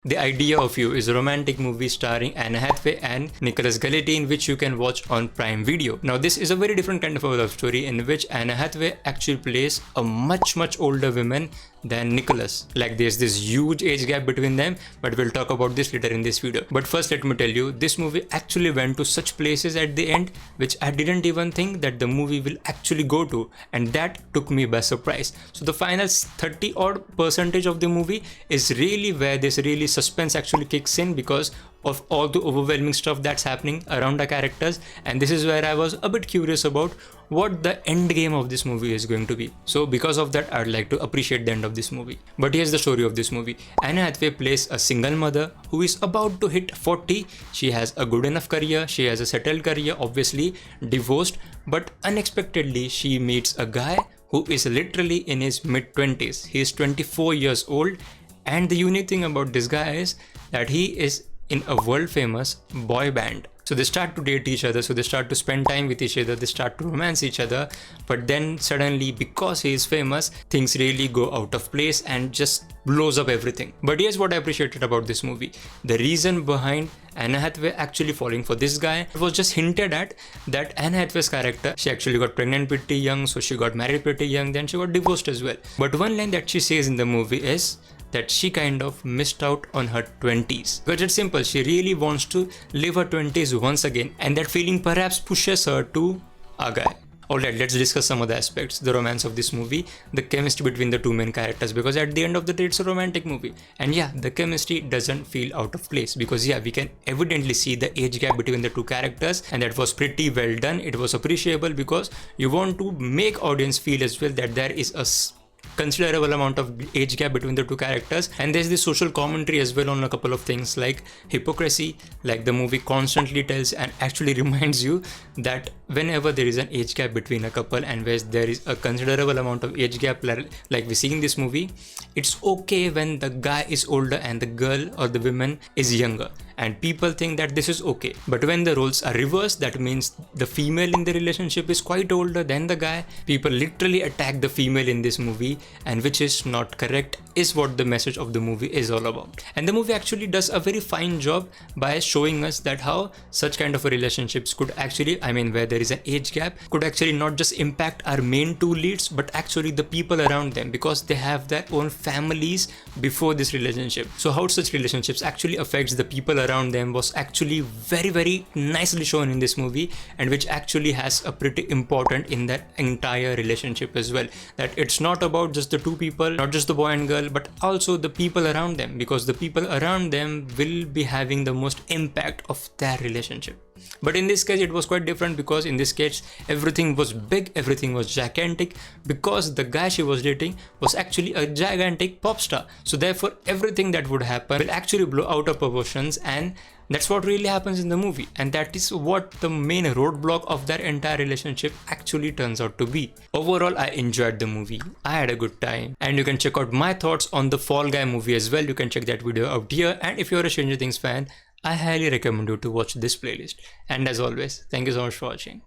The Idea of You is a romantic movie starring Anne Hathaway and Nicholas Galitzine, which you can watch on Prime Video. Now this is a very different kind of a love story in which Anne Hathaway actually plays a much older woman than Nicholas. Like there's this huge age gap between them, but we'll talk about this later in this video. But first let me tell you, this movie actually went to such places at the end which I didn't even think that the movie will actually go to, and that took me by surprise. So the final 30% of the movie is really where this really suspense actually kicks in because of all the overwhelming stuff that's happening around the characters, and this is where I was a bit curious about what the end game of this movie is going to be. So because of that, I'd like to appreciate the end of this movie. But here's the story of this movie. Anne Hathaway plays a single mother who is about to hit 40. She has a good enough career, she has a settled career, obviously divorced, but unexpectedly she meets a guy who is literally in his mid-20s. He is 24 years old, and the unique thing about this guy is that he is in a world famous boy band. So they start to date each other, so they start to spend time with each other, they start to romance each other, but then suddenly, because he is famous, things really go out of place and just blows up everything. But here's what I appreciated about this movie. The reason behind Anne Hathaway actually falling for this guy was just hinted at, that Anne Hathaway's character, she actually got pregnant pretty young, so she got married pretty young, then she got divorced as well. But one line that she says in the movie is that she kind of missed out on her 20s. But it's simple, she really wants to live her 20s once again, and that feeling perhaps pushes her to a guy. Alright, let's discuss some of the aspects, the romance of this movie, the chemistry between the two main characters, because at the end of the day it's a romantic movie. And yeah, the chemistry doesn't feel out of place because yeah, we can evidently see the age gap between the two characters, and that was pretty well done. It was appreciable because you want to make audience feel as well that there is a considerable amount of age gap between the two characters, and there's this social commentary as well on a couple of things like hypocrisy, like the movie constantly tells and actually reminds you that whenever there is an age gap between a couple and where there is a considerable amount of age gap like we see in this movie, it's okay when the guy is older and the girl or the woman is younger, and people think that this is okay. But when the roles are reversed, that means the female in the relationship is quite older than the guy. People literally attack the female in this movie, and which is not correct, is what the message of the movie is all about. And the movie actually does a very fine job by showing us that how such kind of a relationships could actually, where there is an age gap, could actually not just impact our main two leads, but actually the people around them, because they have their own families before this relationship. So how such relationships actually affects the people around them was actually very nicely shown in this movie, and which actually has a pretty important in that entire relationship as well, that it's not about just the two people, not just the boy and girl, but also the people around them, because the people around them will be having the most impact of their relationship. But in this case it was quite different, because in this case everything was big, everything was gigantic, because the guy she was dating was actually a gigantic pop star. So therefore everything that would happen will actually blow out of proportions, and that's what really happens in the movie, and that is what the main roadblock of their entire relationship actually turns out to be. Overall, I enjoyed the movie, I had a good time, and you can check out my thoughts on the Fall Guy movie as well. You can check that video out here, and if you're a Stranger Things fan, I highly recommend you to watch this playlist. And as always, thank you so much for watching.